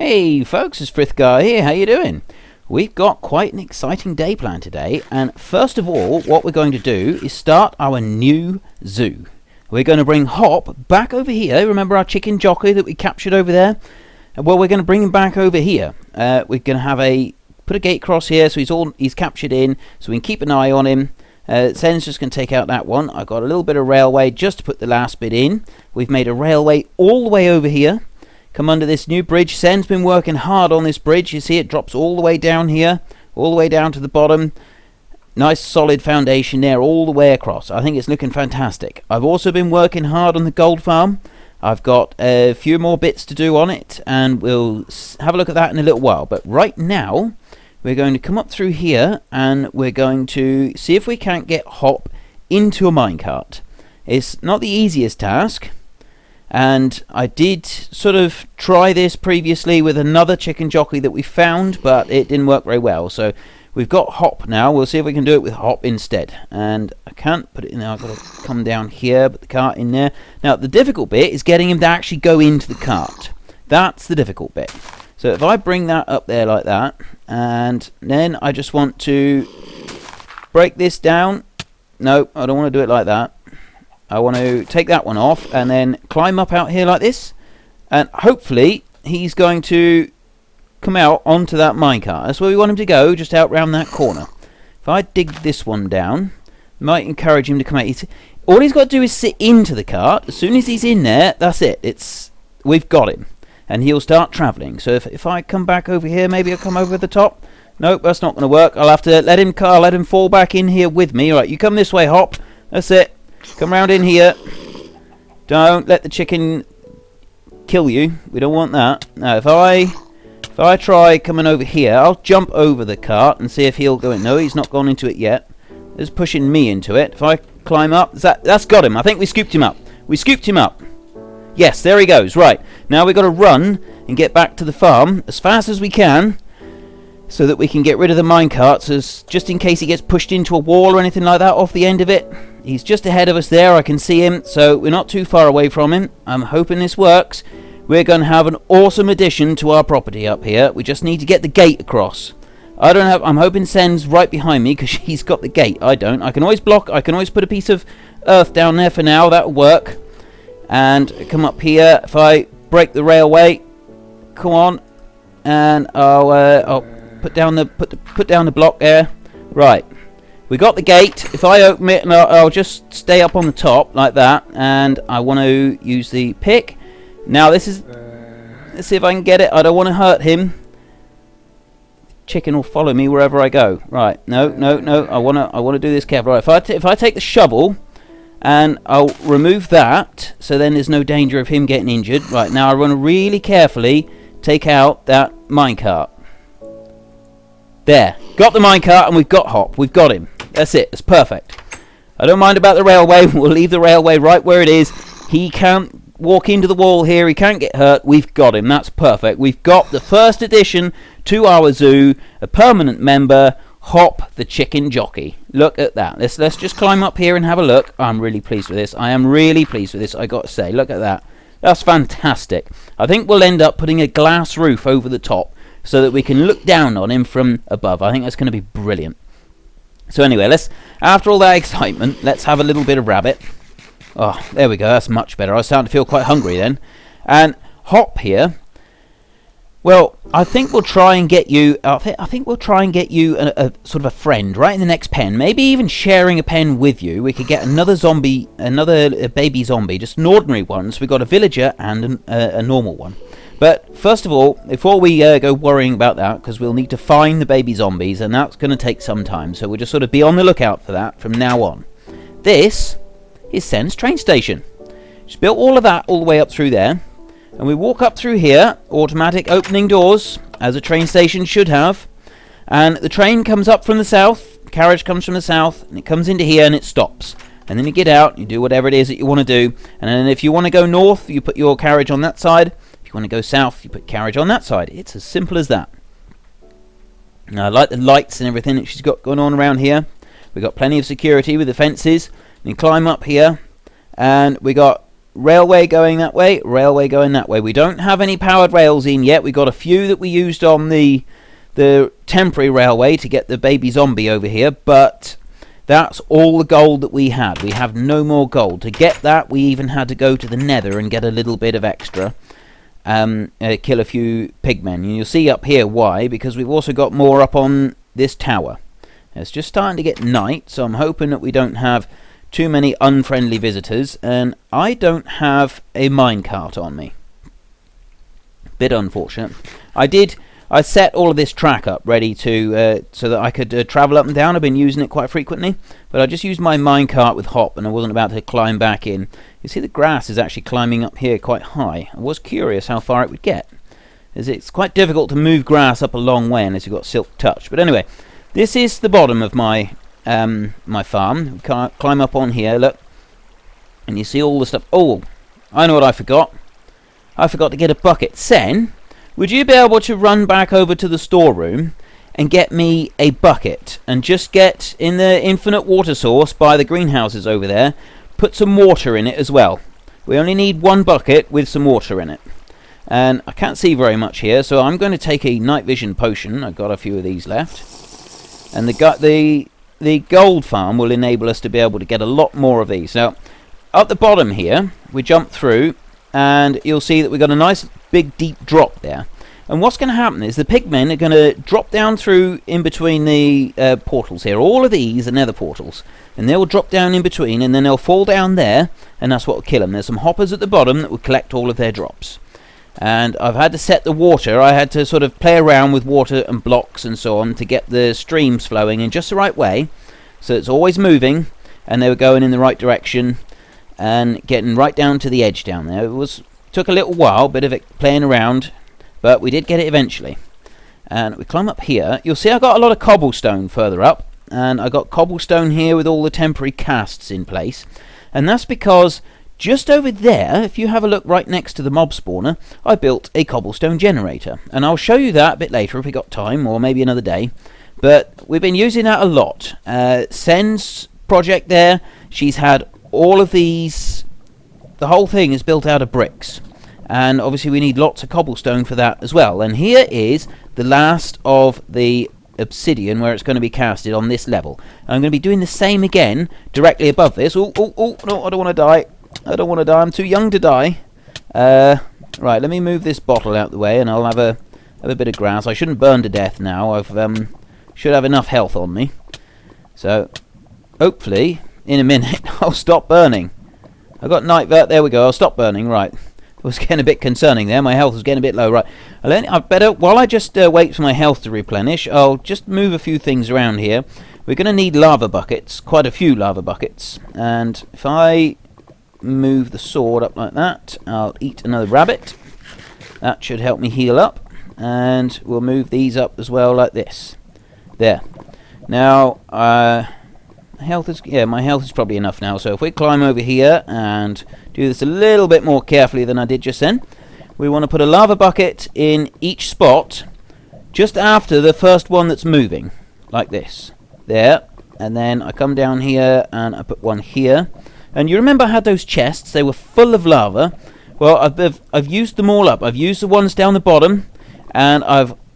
Hey folks, it's Frithgar here. How you doing? We've got quite an exciting day planned today, and first of all, what we're going to do is start our new zoo. We're going to bring Hop back over here. Remember our Chicken Jockey that we captured over there? Well, we're going to bring him back over here. We're going to have put a gate cross here, so he's captured in, so we can keep an eye on him. Sen's just going to take out that one. I've got a little bit of railway just to put the last bit in. We've made a railway all the way over here. Come under this new bridge. Sen's been working hard on this bridge. You see it drops all the way down here, all the way down to the bottom. Nice solid foundation there all the way across. I think it's looking fantastic. I've also been working hard on the gold farm. I've got a few more bits to do on it, and we'll have a look at that in a little while. But right now, we're going to come up through here, and we're going to see if we can't get Hop into a minecart. It's not the easiest task, and I did sort of try this previously with another Chicken Jockey that we found, but it didn't work very well. So we've got Hop now. We'll see if we can do it with Hop instead. And I can't put it in there. I've got to come down here, put the cart in there. Now, the difficult bit is getting him to actually go into the cart. That's the difficult bit. So if I bring that up there like that, and then I just want to break this down. No, I don't want to do it like that. I want to take that one off and then climb up out here like this, and hopefully he's going to come out onto that minecart. That's where we want him to go, just out round that corner. If I dig this one down, might encourage him to come out. All he's got to do is sit into the cart. As soon as he's in there, that's it. We've got him, and he'll start travelling. So if I come back over here, maybe I'll come over the top. Nope, that's not going to work. I'll have to let him fall back in here with me. All right, you come this way, Hop. That's it. Come round in here. Don't let the chicken kill you. We don't want that. Now, if I try coming over here, I'll jump over the cart and see if he'll go in. No, he's not gone into it yet. He's pushing me into it. If I climb up, that's got him. I think we scooped him up. We scooped him up. Yes, there he goes. Right. Now we've got to run and get back to the farm as fast as we can, so that we can get rid of the minecarts, just in case he gets pushed into a wall or anything like that off the end of it. He's just ahead of us there. I can see him, so we're not too far away from him. I'm hoping this works. We're going to have an awesome addition to our property up here. We just need to get the gate across. I'm hoping Sen's right behind me because he's got the gate. I don't. I can always block. I can always put a piece of earth down there for now. That'll work. And come up here. If I break the railway, come on, and I'll put down the block there. Right. We got the gate. If I open it, and I'll just stay up on the top like that, and I want to use the pick. Now let's see if I can get it. I don't want to hurt him. Chicken will follow me wherever I go. Right. No. I want to do this carefully. Right. If I take the shovel and I'll remove that, so then there's no danger of him getting injured. Right. Now I want to really carefully take out that minecart. There. Got the minecart, and we've got Hop. We've got him. That's it. That's perfect. I don't mind about the railway. We'll leave the railway right where it is. He can't walk into the wall here. He can't get hurt. We've got him. That's perfect. We've got the first addition to our zoo, a permanent member, Hop the Chicken Jockey. Look at that. Let's just climb up here and have a look. I'm really pleased with this. I am really pleased with this, I got to say. Look at that. That's fantastic. I think we'll end up putting a glass roof over the top so that we can look down on him from above. I think that's going to be brilliant. So anyway, after all that excitement, let's have a little bit of rabbit. Oh, there we go. That's much better. I was starting to feel quite hungry then. And Hop here. Well, I think we'll try and get you. I think we'll try and get you a sort of a friend right in the next pen. Maybe even sharing a pen with you. We could get another zombie, another baby zombie, just an ordinary one. So we've got a villager and a normal one. But first of all, before we go worrying about that, because we'll need to find the baby zombies, and that's going to take some time. So we'll just sort of be on the lookout for that from now on. This is Sen's train station. Just built all of that all the way up through there. And we walk up through here, automatic opening doors, as a train station should have. And the train comes up from the south, the carriage comes from the south, and it comes into here and it stops. And then you get out, you do whatever it is that you want to do. And then if you want to go north, you put your carriage on that side. If you want to go south, you put carriage on that side. It's as simple as that. Now, I like the lights and everything that she's got going on around here. We've got plenty of security with the fences. You climb up here, and we got railway going that way, railway going that way. We don't have any powered rails in yet. We got a few that we used on the temporary railway to get the baby zombie over here, but that's all the gold that we had. We have no more gold. To get that, we even had to go to the nether and get a little bit of extra. Kill a few pigmen. And you'll see up here why, because we've also got more up on this tower. It's just starting to get night, so I'm hoping that we don't have too many unfriendly visitors, and I don't have a minecart on me. Bit unfortunate. I set all of this track up ready to so that I could travel up and down. I've been using it quite frequently, but I just used my minecart with Hop, and I wasn't about to climb back in. You see the grass is actually climbing up here quite high. I was curious how far it would get, as it's quite difficult to move grass up a long way unless you've got silk touch. But anyway, this is the bottom of my my farm. We can't climb up on here, look, and you see all the stuff. Oh, I know what I forgot. I forgot to get a bucket. Sen, would you be able to run back over to the storeroom and get me a bucket, and just get in the infinite water source by the greenhouses over there, put some water in it as well. We only need one bucket with some water in it. And I can't see very much here, so I'm going to take a night vision potion. I've got a few of these left, and the gold farm will enable us to be able to get a lot more of these. Now, at the bottom here, we jump through, and you'll see that we've got a nice big deep drop there. And what's going to happen is the pigmen are going to drop down through in between the portals here. All of these are nether portals, and they will drop down in between, and then they'll fall down there, and that's what will kill them. There's some hoppers at the bottom that will collect all of their drops. And I've had to set the water. I had to sort of play around with water and blocks and so on to get the streams flowing in just the right way, so it's always moving, and they were going in the right direction and getting right down to the edge down there. Took a little while, bit of it playing around, but we did get it eventually. And we climb up here. You'll see I got a lot of cobblestone further up, and I got cobblestone here with all the temporary casts in place, and that's because just over there, if you have a look right next to the mob spawner, I built a cobblestone generator, and I'll show you that a bit later if we got time, or maybe another day. But we've been using that a lot. Sen's project there, she's had all of these. The whole thing is built out of bricks, and obviously we need lots of cobblestone for that as well. And here is the last of the obsidian where it's going to be casted on this level. I'm going to be doing the same again directly above this. Oh, no, I don't want to die. I don't want to die. I'm too young to die. Right, let me move this bottle out the way, and I'll have a bit of grass. I shouldn't burn to death now. I've should have enough health on me. So hopefully in a minute I'll stop burning. I got night vert. There we go. I'll stop burning. Right. It was getting a bit concerning there. My health was getting a bit low. Right. I better, while I just wait for my health to replenish, I'll just move a few things around here. We're going to need lava buckets, quite a few lava buckets. And if I move the sword up like that, I'll eat another rabbit. That should help me heal up. And we'll move these up as well like this. There. Now, my health is probably enough now. So if we climb over here and do this a little bit more carefully than I did just then, we want to put a lava bucket in each spot just after the first one that's moving, like this. There. And then I come down here and I put one here. And you remember I had those chests? They were full of lava. Well, I've used them all up. I've used the ones down the bottom, and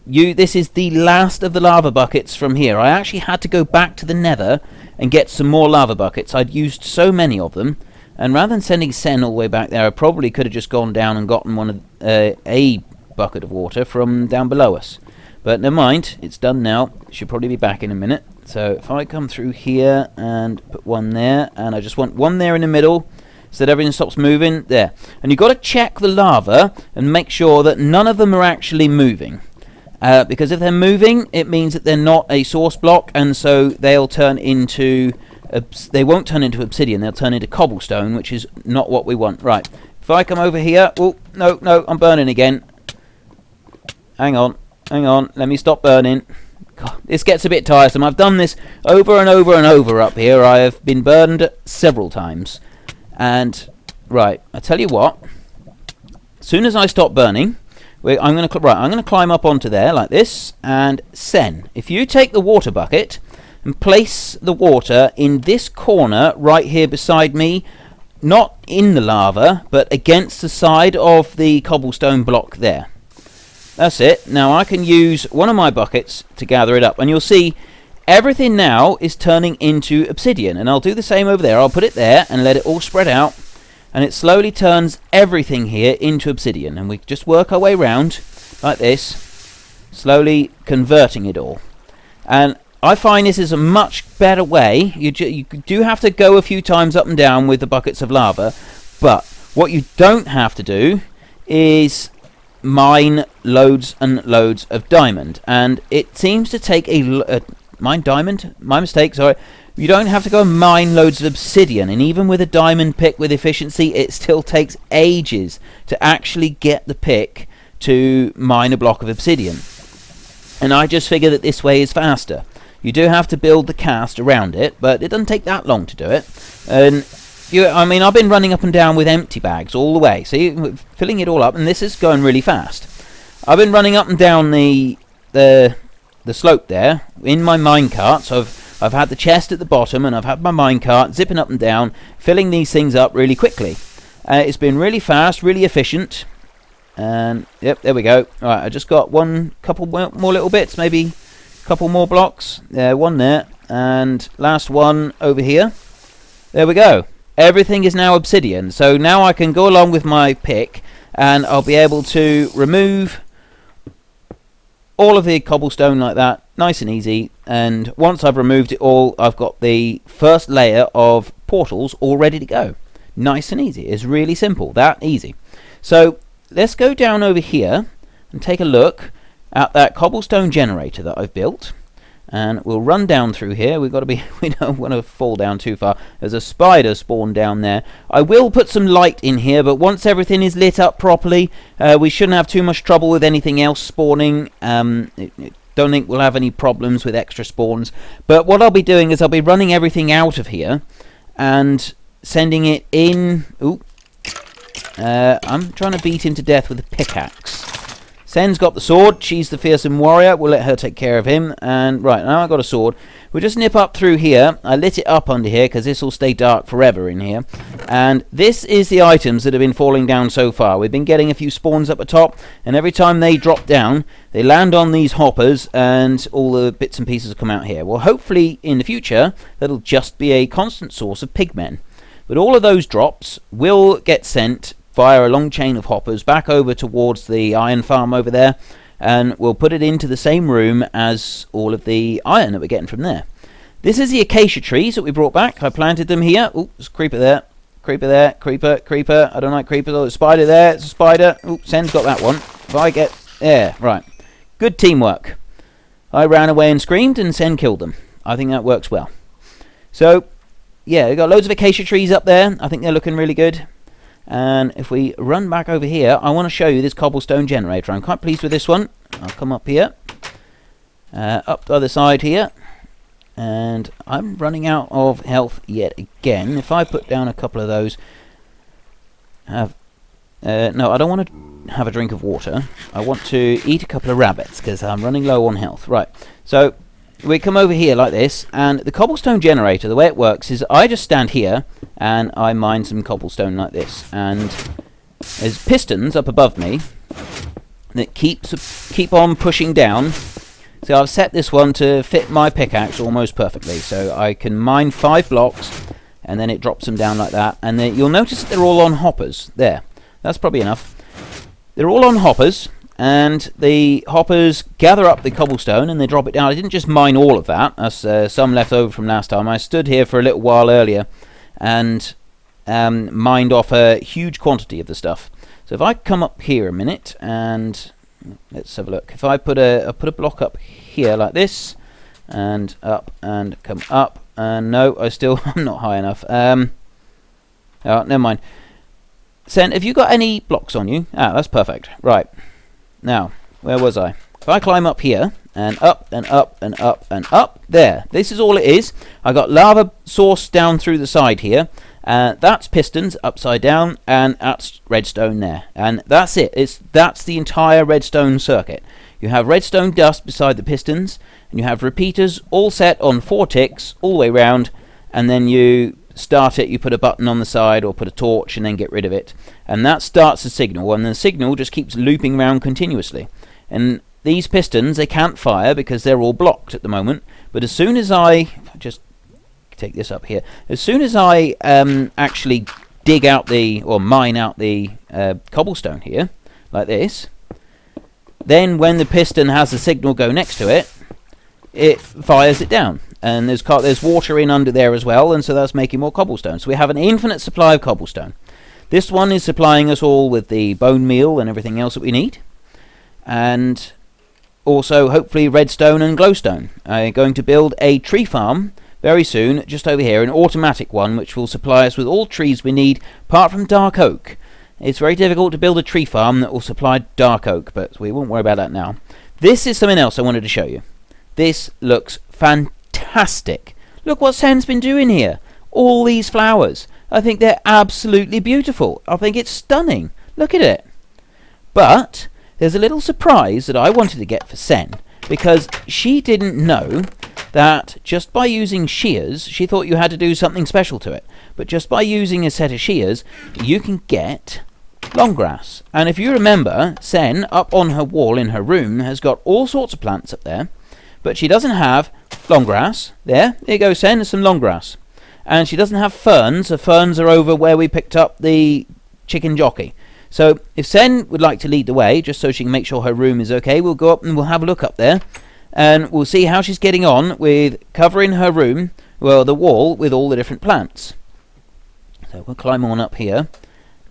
this is the last of the lava buckets from here. I actually had to go back to the nether and get some more lava buckets. I'd used so many of them, and rather than sending Sen all the way back there, I probably could have just gone down and gotten a bucket of water from down below us. But never mind, it's done now. Should probably be back in a minute. So if I come through here and put one there, and I just want one there in the middle so that everything stops moving, there. And you've got to check the lava and make sure that none of them are actually moving. Because if they're moving, it means that they're not a source block, and so they'll turn into... they won't turn into obsidian, they'll turn into cobblestone, which is not what we want. Right, if I come over here... Oh, no, I'm burning again. Hang on, let me stop burning. God, this gets a bit tiresome. I've done this over and over and over up here. I have been burned several times. And, right, I tell you what. As soon as I stop burning, I'm going to climb up onto there like this. And Sen, if you take the water bucket and place the water in this corner right here beside me, not in the lava, but against the side of the cobblestone block there. That's it. Now I can use one of my buckets to gather it up, and you'll see everything now is turning into obsidian, and I'll do the same over there. I'll put it there and let it all spread out, and it slowly turns everything here into obsidian, and we just work our way around like this, slowly converting it all. And I find this is a much better way. You do have to go a few times up and down with the buckets of lava, but what you don't have to do is mine loads and loads of diamond, and it seems to take mine diamond? My mistake, sorry. You don't have to go and mine loads of obsidian, and even with a diamond pick with efficiency, it still takes ages to actually get the pick to mine a block of obsidian. And I just figure that this way is faster. You do have to build the cast around it, but it doesn't take that long to do it. And I've been running up and down with empty bags all the way. See, filling it all up, and this is going really fast. I've been running up and down the slope there in my minecart. So I've had the chest at the bottom, and I've had my minecart zipping up and down, filling these things up really quickly. It's been really fast, really efficient. And yep, there we go. All right, I just got couple more little bits, maybe a couple more blocks. One there, and last one over here. There we go. Everything is now obsidian. So now I can go along with my pick, and I'll be able to remove all of the cobblestone like that, nice and easy. And once I've removed it all, I've got the first layer of portals all ready to go. Nice and easy. It's really simple, that easy. So let's go down over here and take a look at that cobblestone generator that I've built, and we'll run down through here. We don't want to fall down too far. There's a spider spawned down there. I will put some light in here, but once everything is lit up properly, we shouldn't have too much trouble with anything else spawning. Don't think we'll have any problems with extra spawns. But what I'll be doing is I'll be running everything out of here and sending it in. I'm trying to beat him to death with a pickaxe. Sen's got the sword. She's the fearsome warrior. We'll let her take care of him. And right, now I've got a sword. We'll just nip up through here. I lit it up under here because this will stay dark forever in here. And this is the items that have been falling down so far. We've been getting a few spawns up the top, and every time they drop down, they land on these hoppers, and all the bits and pieces come out here. Well, hopefully in the future, that'll just be a constant source of pigmen. But all of those drops will get sent via a long chain of hoppers back over towards the iron farm over there, and we'll put it into the same room as all of the iron that we're getting from there. This is the acacia trees that we brought back. I planted them here. Oh, there's a creeper there. Creeper there. Creeper. I don't like creepers. Oh, there's a spider there. It's a spider. Oh, Sen's got that one. If I get... there, right. Good teamwork. I ran away and screamed, and Sen killed them. I think that works well. So, yeah, we've got loads of acacia trees up there. I think they're looking really good. And if we run back over here, I want to show you this cobblestone generator. I'm quite pleased with this one. I'll come up here, up the other side here, and I'm running out of health yet again. If I put down a couple of those, no, I don't want to have a drink of water. I want to eat a couple of rabbits because I'm running low on health. Right, so we come over here like this, and the cobblestone generator, the way it works is I just stand here and I mine some cobblestone like this, and there's pistons up above me that keep on pushing down. So I've set this one to fit my pickaxe almost perfectly, so I can mine 5 blocks and then it drops them down like that. And then you'll notice that they're all on hoppers. There, that's probably enough. They're all on hoppers, and the hoppers gather up the cobblestone and they drop it down. I didn't just mine all of that, as some left over from last time. I stood here for a little while earlier and mined off a huge quantity of the stuff. So if I come up here a minute and let's have a look. If I put a block up here like this, and up and come up, and no, I'm not high enough. Oh, never mind. Sen, have you got any blocks on you? Ah, that's perfect. Right. Now, where was I? If I climb up here, and up, and up, and up, and up, there. This is all it is. I got lava source down through the side here. That's pistons upside down, and that's redstone there. And that's it. That's the entire redstone circuit. You have redstone dust beside the pistons, and you have repeaters all set on 4 ticks all the way round, and then you start it, you put a button on the side or put a torch and then get rid of it, and that starts the signal, and the signal just keeps looping around continuously. And these pistons, they can't fire because they're all blocked at the moment, but as soon as I just take this up here, as soon as I actually dig out or mine out the cobblestone here like this, then when the piston has the signal go next to it, it fires it down. And there's water in under there as well, and so that's making more cobblestone. So we have an infinite supply of cobblestone. This one is supplying us all with the bone meal and everything else that we need, and also hopefully redstone and glowstone. I'm going to build a tree farm very soon just over here, an automatic one which will supply us with all trees we need apart from dark oak. It's very difficult to build a tree farm that will supply dark oak, but we won't worry about that now. This is something else I wanted to show you. This looks fantastic. Look what Sen's been doing here. All these flowers. I think they're absolutely beautiful. I think it's stunning. Look at it. But there's a little surprise that I wanted to get for Sen, because she didn't know that just by using shears, she thought you had to do something special to it, but just by using a set of shears, you can get long grass. And if you remember, Sen, up on her wall in her room, has got all sorts of plants up there, but she doesn't have long grass. There you go, Sen, there's some long grass. And she doesn't have ferns. The ferns are over where we picked up the Chicken Jockey. So if Sen would like to lead the way, just so she can make sure her room is okay, we'll go up and we'll have a look up there, and we'll see how she's getting on with covering her room, well, the wall, with all the different plants. So we'll climb on up here,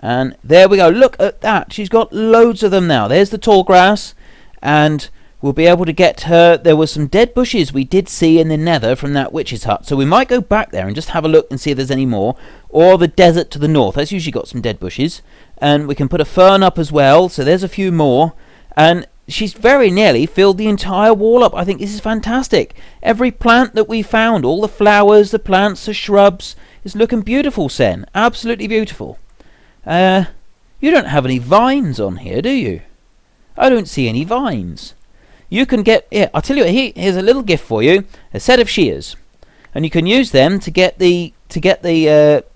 and there we go. Look at that. She's got loads of them now. There's the tall grass, and we'll be able to get her. There were some dead bushes we did see in the nether from that witch's hut, so we might go back there and just have a look and see if there's any more, or the desert to the north. That's usually got some dead bushes, and we can put a fern up as well, so there's a few more. And she's very nearly filled the entire wall up. I think this is fantastic. Every plant that we found, all the flowers, the plants, the shrubs, is looking beautiful, Sen. Absolutely beautiful. You don't have any vines on here, do you? I don't see any vines. You can get, yeah, I'll tell you what, here's a little gift for you, a set of shears, and you can use them to get the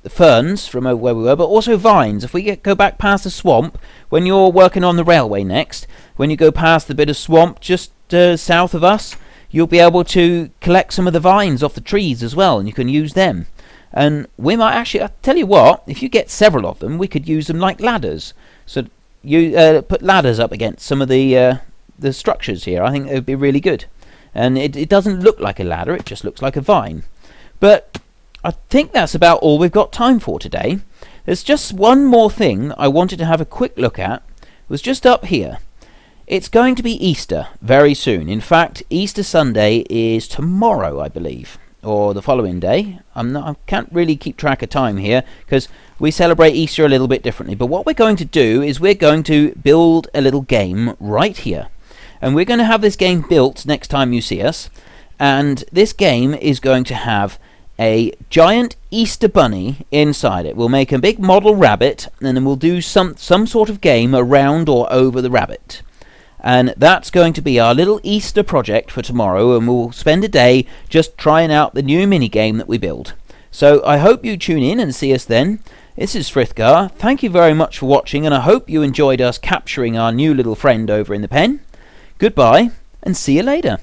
ferns from where we were, but also vines. If we go back past the swamp, when you're working on the railway next, when you go past the bit of swamp just south of us, you'll be able to collect some of the vines off the trees as well, and you can use them. And we might actually, I'll tell you what, if you get several of them, we could use them like ladders. So you put ladders up against some of the structures here. I think it would be really good. And it doesn't look like a ladder, it just looks like a vine. But I think that's about all we've got time for today. There's just one more thing I wanted to have a quick look at. It was just up here. It's going to be Easter very soon. In fact, Easter Sunday is tomorrow, I believe, or the following day. I can't really keep track of time here because we celebrate Easter a little bit differently. But what we're going to do is we're going to build a little game right here. And we're going to have this game built next time you see us. And this game is going to have a giant Easter bunny inside it. We'll make a big model rabbit, and then we'll do some sort of game around or over the rabbit. And that's going to be our little Easter project for tomorrow, and we'll spend a day just trying out the new mini game that we build. So I hope you tune in and see us then. This is Frithgar. Thank you very much for watching, and I hope you enjoyed us capturing our new little friend over in the pen. Goodbye, and see you later.